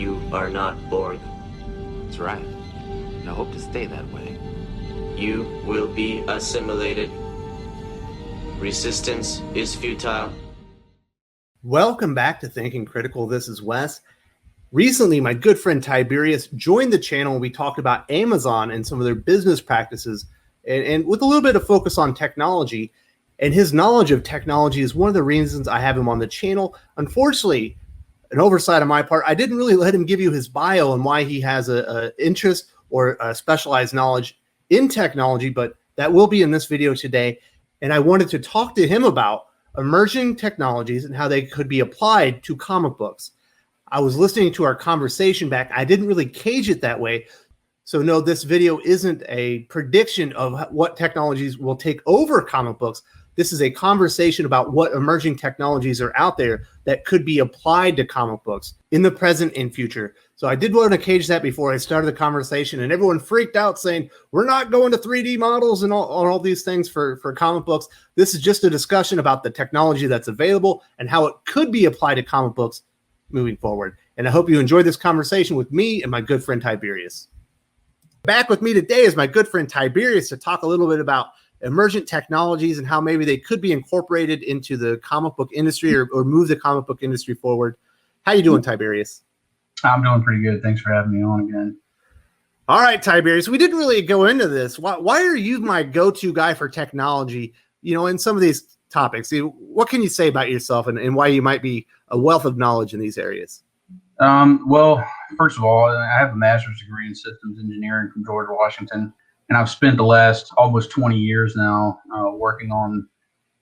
you are not Borg. That's right. And I hope to stay that way. You will be assimilated. Resistance is futile. Welcome back to Thinking Critical. This is Wes. Recently, my good friend Tiberius joined the channel and we talked about Amazon and some of their business practices and with a little bit of focus on technology. And his knowledge of technology is one of the reasons I have him on the channel. Unfortunately, an oversight on my part, I didn't really let him give you his bio and why he has a interest or a specialized knowledge in technology, but that will be in this video today. And I wanted to talk to him about emerging technologies and how they could be applied to comic books. I was listening to our conversation back. I didn't really cage it that way. So no, this video isn't a prediction of what technologies will take over comic books. This is a conversation about what emerging technologies are out there that could be applied to comic books in the present and future. So I did want to cage that before I started the conversation, and everyone freaked out saying, we're not going to 3D models and all these things for comic books. This is just a discussion about the technology that's available and how it could be applied to comic books moving forward. And I hope you enjoyed this conversation with me and my good friend Tiberius. Back with me today is my good friend Tiberius to talk a little bit about emergent technologies and how maybe they could be incorporated into the comic book industry or move the comic book industry forward. How you doing, Tiberius? I'm doing pretty good. Thanks for having me on again. All right, Tiberius, we didn't really go into this. Why are you my go-to guy for technology, in some of these topics? What can you say about yourself and why you might be a wealth of knowledge in these areas? Well, first of all, I have a master's degree in systems engineering from George Washington. And I've spent the last almost 20 years now working on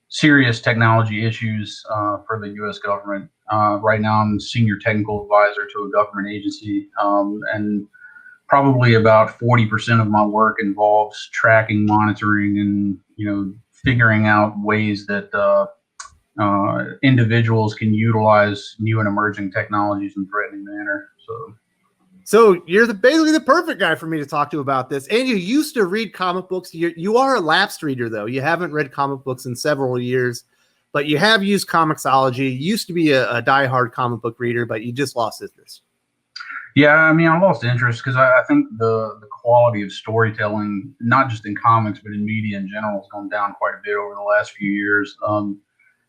serious technology issues for the U.S. government. Right now, I'm senior technical advisor to a government agency, and probably about 40% of my work involves tracking, monitoring, and figuring out ways that individuals can utilize new and emerging technologies in a threatening manner. So you're basically the perfect guy for me to talk to about this. And you used to read comic books. You are a lapsed reader, though. You haven't read comic books in several years, but you have used comixology. You used to be a diehard comic book reader, but you just lost interest. Yeah, I mean, I lost interest because I think the quality of storytelling, not just in comics, but in media in general, has gone down quite a bit over the last few years.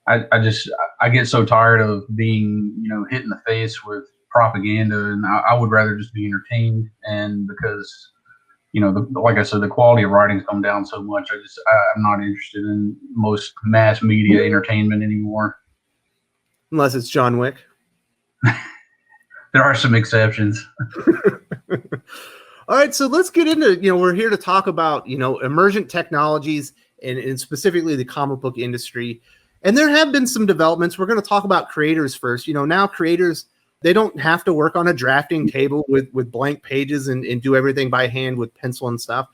I get so tired of being, hit in the face with propaganda, and I would rather just be entertained. And because like I said, the quality of writing's come down so much, I'm not interested in most mass media entertainment anymore, unless it's John Wick. There are some exceptions. All right, so let's get into, we're here to talk about emergent technologies and specifically the comic book industry. And there have been some developments. We're going to talk about creators first. Now creators, they don't have to work on a drafting table with blank pages and do everything by hand with pencil and stuff.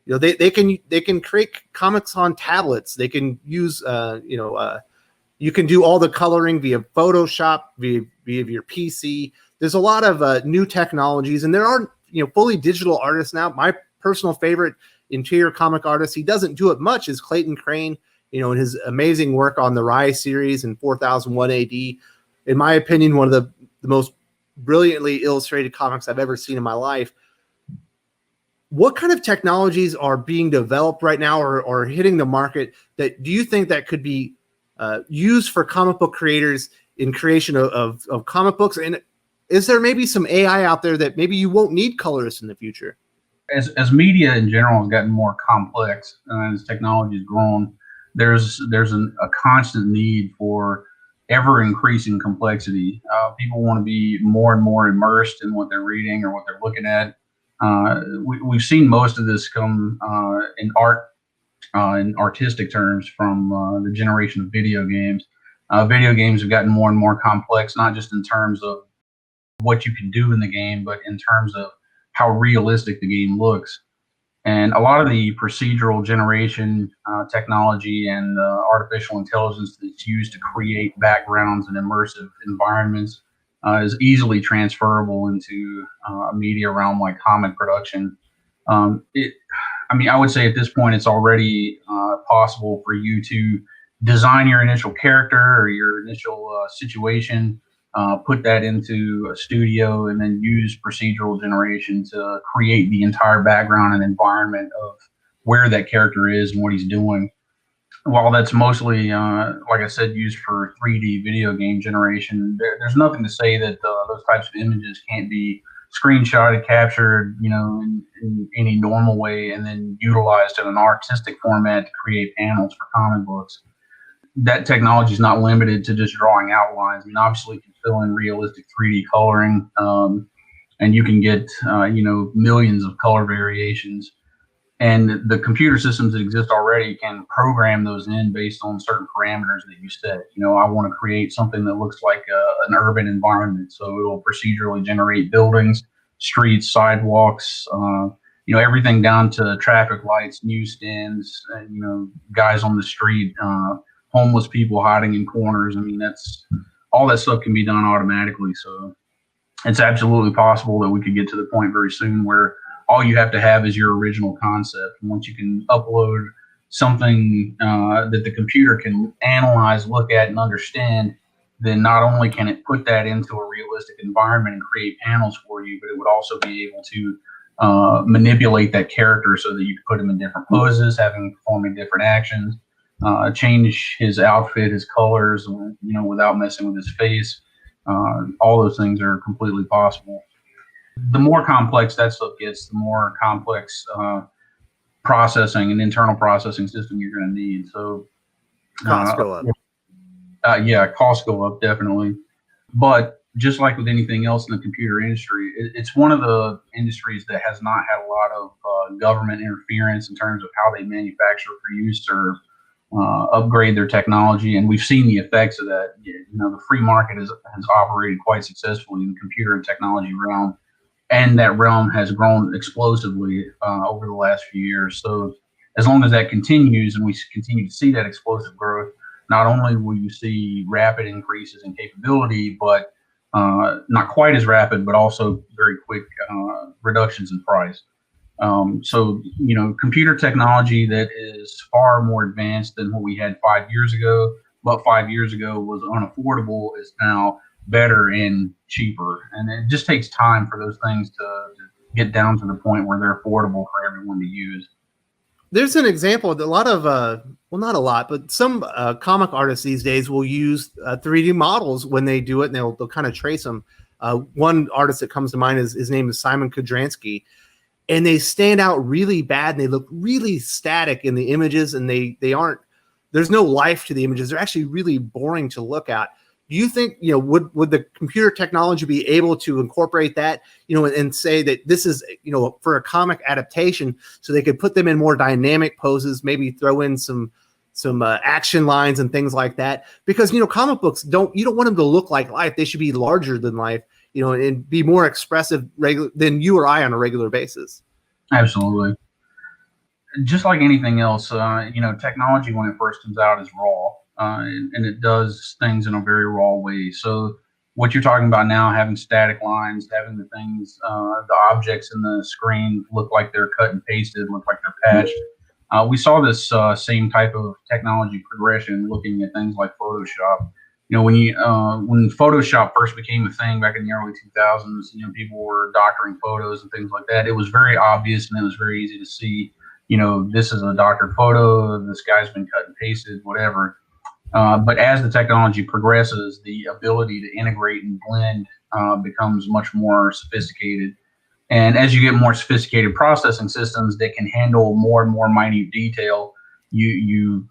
They can create comics on tablets. They can use you can do all the coloring via Photoshop, via your PC. There's a lot of new technologies, and there are fully digital artists now. My personal favorite interior comic artist, he doesn't do it much, is Clayton Crane. In his amazing work on the Rise series and 4001 AD. In my opinion, one of the most brilliantly illustrated comics I've ever seen in my life. What kind of technologies are being developed right now or hitting the market that do you think that could be used for comic book creators in creation of comic books? And is there maybe some AI out there that maybe you won't need colorists in the future? As media in general has gotten more complex and as technology has grown, there's a constant need for ever increasing complexity. People want to be more and more immersed in what they're reading or what they're looking at. We've seen most of this come in art, in artistic terms, from the generation of video games. Video games have gotten more and more complex, not just in terms of what you can do in the game, but in terms of how realistic the game looks. And a lot of the procedural generation technology and artificial intelligence that's used to create backgrounds and immersive environments is easily transferable into a media realm like comic production. I would say at this point it's already possible for you to design your initial character or your initial situation put that into a studio, and then use procedural generation to create the entire background and environment of where that character is and what he's doing. While that's mostly, like I said, used for 3D video game generation, there's nothing to say that those types of images can't be screenshotted, captured, in any normal way, and then utilized in an artistic format to create panels for comic books. That technology is not limited to just drawing outlines. I mean, obviously, you can fill in realistic 3D coloring, and you can get, millions of color variations. And the computer systems that exist already can program those in based on certain parameters that you set. I want to create something that looks like an urban environment, so it'll procedurally generate buildings, streets, sidewalks, everything down to traffic lights, newsstands, guys on the street, homeless people hiding in corners. I mean, that's all that stuff can be done automatically. So it's absolutely possible that we could get to the point very soon where all you have to have is your original concept. And once you can upload something that the computer can analyze, look at, and understand, then not only can it put that into a realistic environment and create panels for you, but it would also be able to manipulate that character so that you can put him in different poses, have him performing different actions, change his outfit, his colors, without messing with his face. All those things are completely possible. The more complex that stuff gets, the more complex processing and internal processing system you're going to need. So Costs go up. Yeah, costs go up, definitely. But just like with anything else in the computer industry, it's one of the industries that has not had a lot of government interference in terms of how they manufacture, produce, or upgrade their technology. And we've seen the effects of that. The free market has operated quite successfully in the computer and technology realm. And that realm has grown explosively over the last few years. So as long as that continues and we continue to see that explosive growth, not only will you see rapid increases in capability, but not quite as rapid, but also very quick reductions in price. So, computer technology that is far more advanced than what we had 5 years ago, but 5 years ago was unaffordable, is now better and cheaper. And it just takes time for those things to get down to the point where they're affordable for everyone to use. There's an example that a lot of, not a lot, but some comic artists these days will use 3D models when they do it, and they'll kind of trace them. One artist that comes to mind his name is Simon Kudransky, and they stand out really bad, and they look really static in the images, and they aren't. There's no life to the images. They're actually really boring to look at. Do you think, would the computer technology be able to incorporate that, and say that this is, for a comic adaptation, so they could put them in more dynamic poses, maybe throw in some action lines and things like that? Because, comic books you don't want them to look like life. They should be larger than life, and be more expressive than you or I on a regular basis. Absolutely. Just like anything else, technology when it first comes out is raw. And it does things in a very raw way. So what you're talking about now, having static lines, having the things, the objects in the screen look like they're cut and pasted, look like they're patched. We saw this same type of technology progression looking at things like Photoshop. When Photoshop first became a thing back in the early 2000s, people were doctoring photos and things like that. It was very obvious and it was very easy to see, this is a doctored photo, this guy's been cut and pasted, whatever. But as the technology progresses, the ability to integrate and blend becomes much more sophisticated. And as you get more sophisticated processing systems that can handle more and more minute detail, you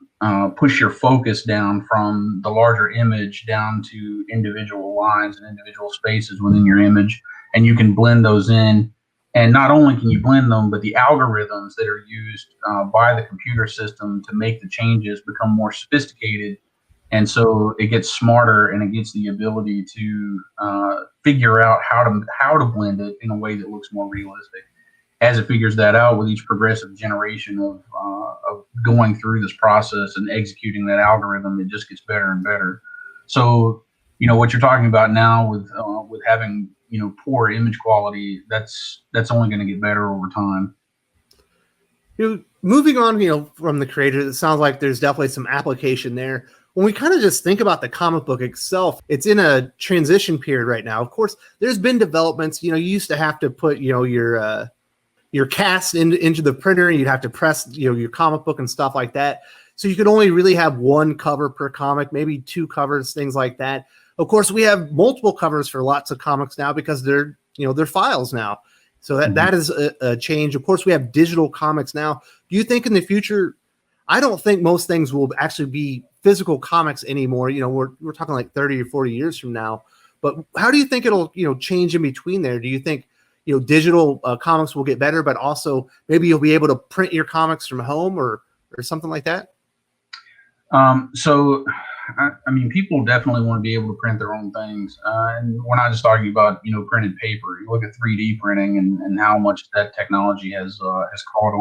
push your focus down from the larger image down to individual lines and individual spaces within your image, and you can blend those in. And not only can you blend them, but the algorithms that are used by the computer system to make the changes become more sophisticated. And so it gets smarter, and it gets the ability to figure out how to blend it in a way that looks more realistic. As it figures that out with each progressive generation of going through this process and executing that algorithm, it just gets better and better. So, what you're talking about now with having poor image quality, that's only going to get better over time. Moving on, from the creator, it sounds like there's definitely some application there. when we kind of just think about the comic book itself, it's in a transition period right now. Of course, there's been developments. You used to have to put, your cast into the printer, and you'd have to press, your comic book and stuff like that. So you could only really have one cover per comic, maybe two covers, things like that. Of course, we have multiple covers for lots of comics now because they're files now. So that is a change. Of course, we have digital comics now. Do you think in the future, I don't think most things will actually be physical comics anymore. We're talking like 30 or 40 years from now. But how do you think it'll, change in between there? Do you think, digital comics will get better, but also maybe you'll be able to print your comics from home or something like that? So, I mean, people definitely want to be able to print their own things. And we're not just talking about, printed paper. You look at 3D printing and how much that technology has caught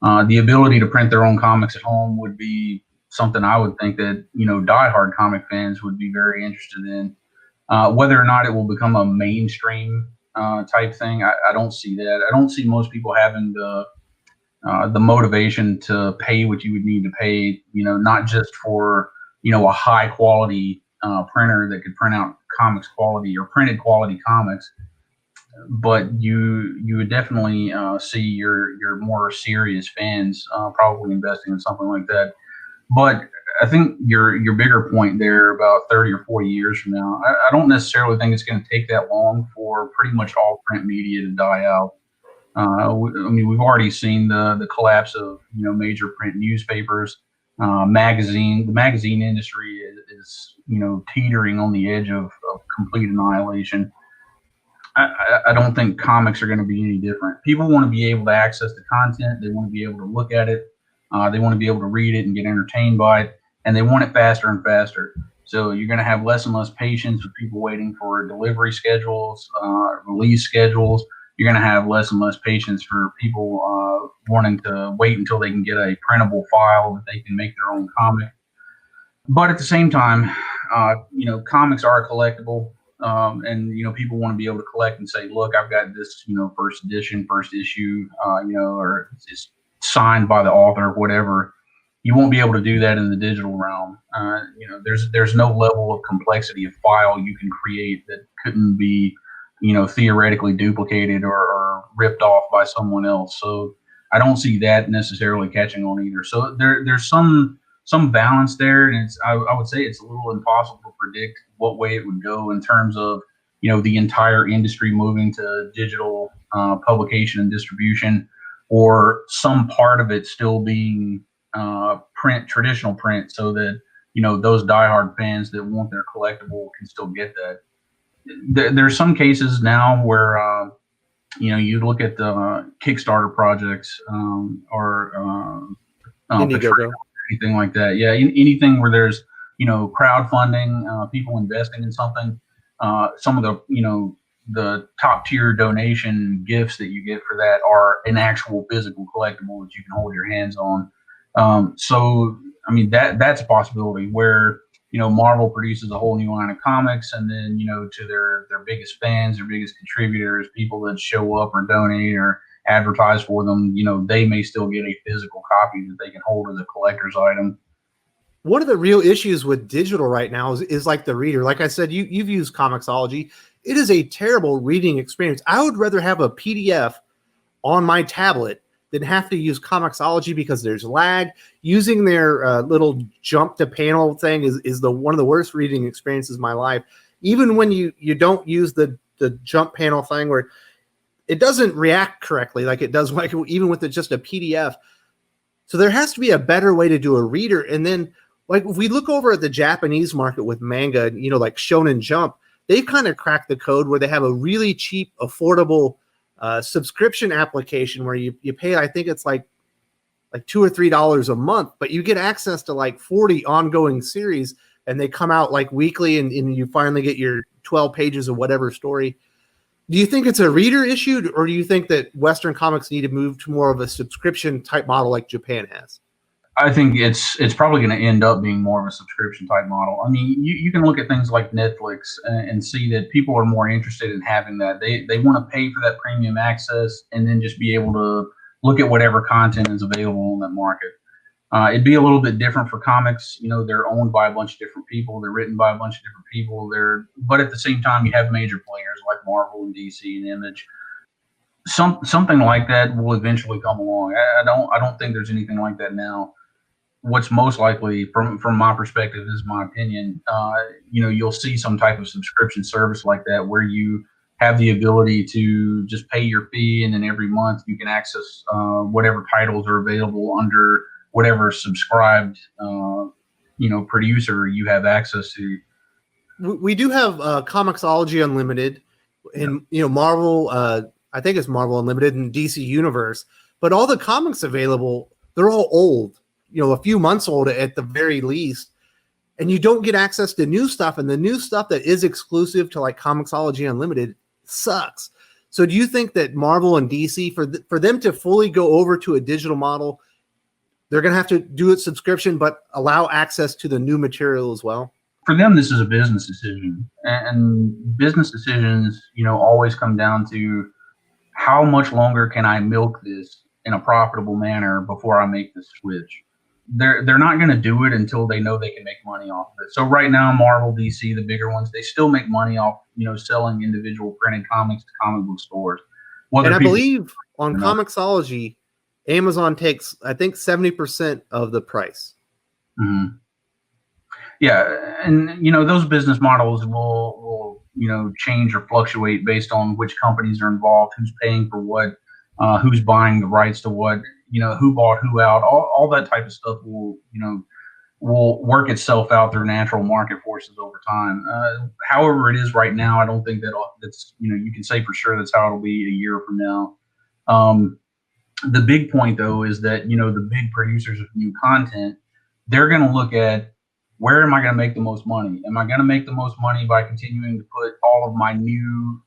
on. The ability to print their own comics at home would be something I would think that, diehard comic fans would be very interested in. Whether or not it will become a mainstream type thing, I don't see that. I don't see most people having the motivation to pay what you would need to pay, not just for, a high quality printer that could print out comics quality or printed quality comics, but you would definitely see your more serious fans probably investing in something like that. But I think your bigger point there about 30 or 40 years from now, I don't necessarily think it's going to take that long for pretty much all print media to die out. We've already seen the collapse of major print newspapers, The magazine industry is teetering on the edge of complete annihilation. I don't think comics are going to be any different. People want to be able to access the content. They want to be able to look at it. They want to be able to read it and get entertained by it, and they want it faster and faster. So you're going to have less and less patience with people waiting for delivery schedules, release schedules. You're going to have less and less patience for people wanting to wait until they can get a printable file that they can make their own comic. But at the same time, comics are a collectible, and people want to be able to collect and say, look, I've got this, first edition, first issue, or it's signed by the author or whatever. You won't be able to do that in the digital realm. There's no level of complexity of file you can create that couldn't be, theoretically duplicated or ripped off by someone else. So I don't see that necessarily catching on either. So there's some balance there, and I would say it's a little impossible to predict what way it would go in terms of the entire industry moving to digital publication and distribution, or some part of it still being traditional print, so that those diehard fans that want their collectible can still get that. There's some cases now where you look at the Kickstarter projects or Indiegogo, anything like that. Yeah, anything where there's crowdfunding, people investing in something. Some of the top tier donation gifts that you get for that are an actual physical collectible that you can hold your hands on. So I mean that's a possibility where Marvel produces a whole new line of comics, and then to their biggest fans, their biggest contributors, people that show up or donate or advertise for them, they may still get a physical copy that they can hold as a collector's item. One of the real issues with digital right now is like the reader. Like I said, you've used comixology. It is a terrible reading experience. I would rather have a PDF on my tablet than have to use comixology because there's lag. Using their little jump to panel thing is one of the worst reading experiences of my life. Even when you don't use the jump panel thing, where it doesn't react correctly like it does even with just a PDF. So there has to be a better way to do a reader. And then like if we look over at the Japanese market with manga, like Shonen Jump, they've kind of cracked the code where they have a really cheap, affordable subscription application where you pay, I think it's like $2 or $3 a month, but you get access to like 40 ongoing series, and they come out like weekly, and you finally get your 12 pages of whatever story. Do you think it's a reader issue, or do you think that Western comics need to move to more of a subscription type model like Japan has? I think it's probably going to end up being more of a subscription type model. I mean, you can look at things like Netflix and see that people are more interested in having that. They want to pay for that premium access and then just be able to look at whatever content is available in that market. It'd be a little bit different for comics. They're owned by a bunch of different people. They're written by a bunch of different people. But at the same time, you have major players like Marvel and DC and Image. Something like that will eventually come along. I don't think there's anything like that now. What's most likely, from my perspective, is my opinion. You'll see some type of subscription service like that where you have the ability to just pay your fee, and then every month you can access whatever titles are available under whatever subscribed producer you have access to. We do have comixology unlimited, and Marvel. I think it's Marvel Unlimited and DC Universe, but all the comics available, they're all old. A few months old at the very least, and you don't get access to new stuff. And the new stuff that is exclusive to like comixology unlimited sucks. So do you think that Marvel and DC, for them to fully go over to a digital model, they're going to have to do it subscription, but allow access to the new material as well? For them, this is a business decision, and business decisions, always come down to how much longer can I milk this in a profitable manner before I make the switch. They're not going to do it until they know they can make money off of it. So right now, Marvel, DC, the bigger ones, they still make money off, selling individual printed comics to comic book stores. And I believe on comixology, Amazon takes, I think, 70% of the price. Mm-hmm. Yeah, and those business models will change or fluctuate based on which companies are involved, who's paying for what, who's buying the rights to what, who bought who out. All that type of stuff will work itself out through natural market forces over time. However it is right now, I don't think that's you can say for sure that's how it'll be a year from now. The big point though is that the big producers of new content, they're going to look at, where am I going to make the most money? Am I going to make the most money by continuing to put all of my new,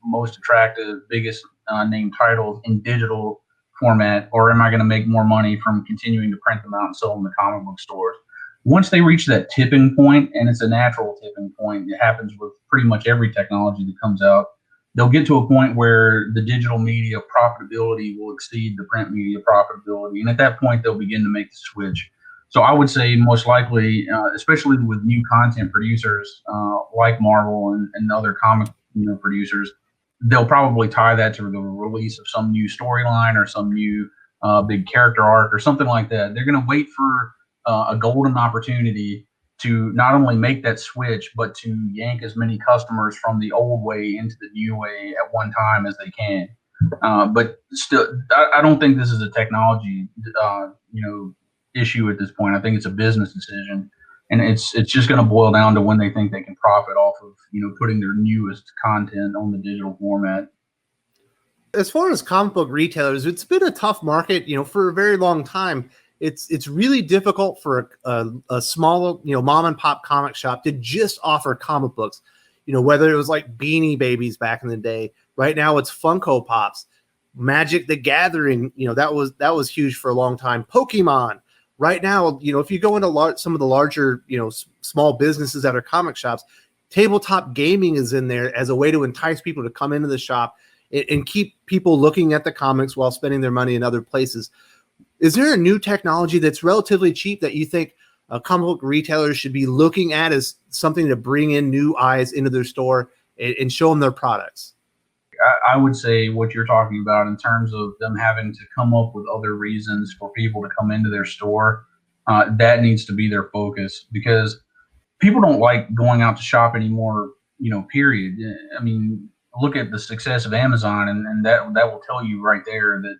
most attractive, biggest name titles in digital format, or am I going to make more money from continuing to print them out and sell them to comic book stores? Once they reach that tipping point, and it's a natural tipping point, it happens with pretty much every technology that comes out, they'll get to a point where the digital media profitability will exceed the print media profitability. And at that point, they'll begin to make the switch. So I would say most likely, especially with new content producers like Marvel and other comic producers, they'll probably tie that to the release of some new storyline or some new big character arc or something like that. They're going to wait for a golden opportunity to not only make that switch, but to yank as many customers from the old way into the new way at one time as they can. But still, I don't think this is a technology, issue at this point. I think it's a business decision, and it's just going to boil down to when they think they can profit off of putting their newest content on the digital format. As far as comic book retailers, it's been a tough market, for a very long time. It's really difficult for a small, mom and pop comic shop to just offer comic books. Whether it was like Beanie Babies back in the day, right now it's Funko Pops, Magic the Gathering. That was huge for a long time. Pokemon. Right now, if you go into some of the larger, small businesses that are comic shops, tabletop gaming is in there as a way to entice people to come into the shop and keep people looking at the comics while spending their money in other places. Is there a new technology that's relatively cheap that you think comic book retailers should be looking at as something to bring in new eyes into their store and show them their products? I would say what you're talking about in terms of them having to come up with other reasons for people to come into their store, that needs to be their focus, because people don't like going out to shop anymore, period. I mean, look at the success of Amazon, and that will tell you right there that,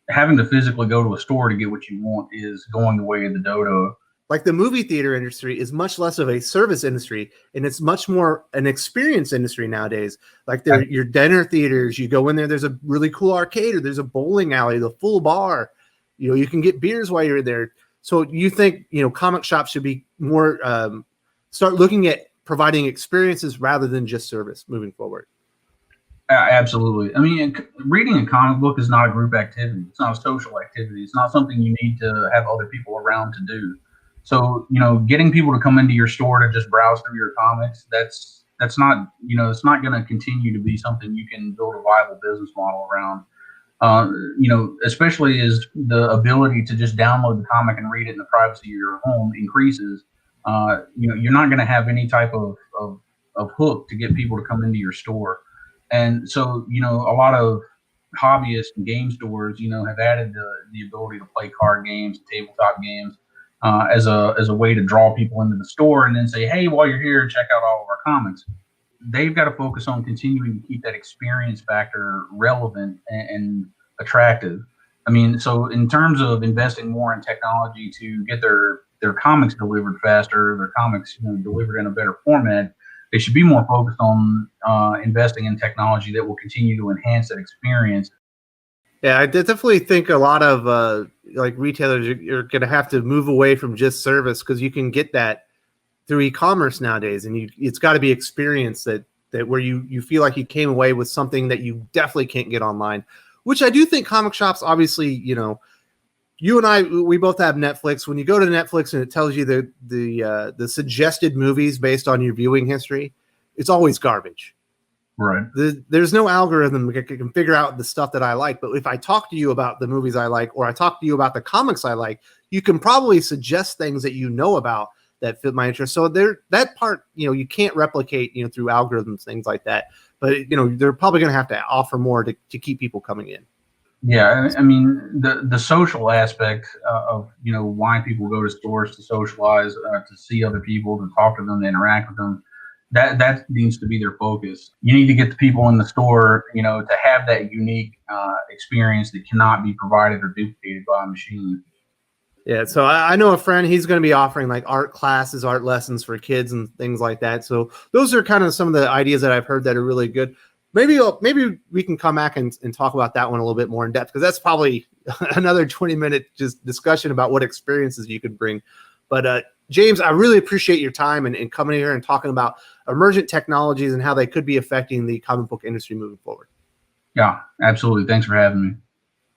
having to physically go to a store to get what you want is going the way of the dodo. Like the movie theater industry is much less of a service industry, and it's much more an experience industry nowadays. Like your dinner theaters, you go in there, there's a really cool arcade, or there's a bowling alley, the full bar. You can get beers while you're there. So you think, comic shops should be more start looking at providing experiences rather than just service moving forward? Absolutely. I mean, reading a comic book is not a group activity. It's not a social activity. It's not something you need to have other people around to do. So, getting people to come into your store to just browse through your comics, that's not, it's not going to continue to be something you can build a viable business model around. Especially as the ability to just download the comic and read it in the privacy of your home increases, you're not going to have any type of hook to get people to come into your store. And so, a lot of hobbyists and game stores, have added the ability to play card games, tabletop games, as a way to draw people into the store and then say, hey, while you're here, check out all of our comics. They've got to focus on continuing to keep that experience factor relevant and attractive. I mean, so in terms of investing more in technology to get their comics delivered faster, their comics delivered in a better format, they should be more focused on investing in technology that will continue to enhance that experience. Yeah, I definitely think a lot of like retailers are going to have to move away from just service, because you can get that through e-commerce nowadays, and it's got to be experience that where you feel like you came away with something that you definitely can't get online, which I do think comic shops, obviously, you and I, we both have Netflix. When you go to Netflix and it tells you the suggested movies based on your viewing history, it's always garbage. Right. There's no algorithm that can figure out the stuff that I like. But if I talk to you about the movies I like, or I talk to you about the comics I like, you can probably suggest things that you know about that fit my interest. So that part, you can't replicate, through algorithms, things like that. But, they're probably going to have to offer more to keep people coming in. Yeah, I mean, the social aspect of, why people go to stores to socialize, to see other people, to talk to them, to interact with them, that needs to be their focus. You need to get the people in the store, to have that unique experience that cannot be provided or duplicated by a machine. Yeah, so I know a friend, he's going to be offering like art classes, art lessons for kids and things like that. So those are kind of some of the ideas that I've heard that are really good. Maybe we can come back and talk about that one a little bit more in depth, because that's probably another 20-minute just discussion about what experiences you could bring. But James, I really appreciate your time and coming here and talking about emergent technologies and how they could be affecting the comic book industry moving forward. Yeah, absolutely. Thanks for having me.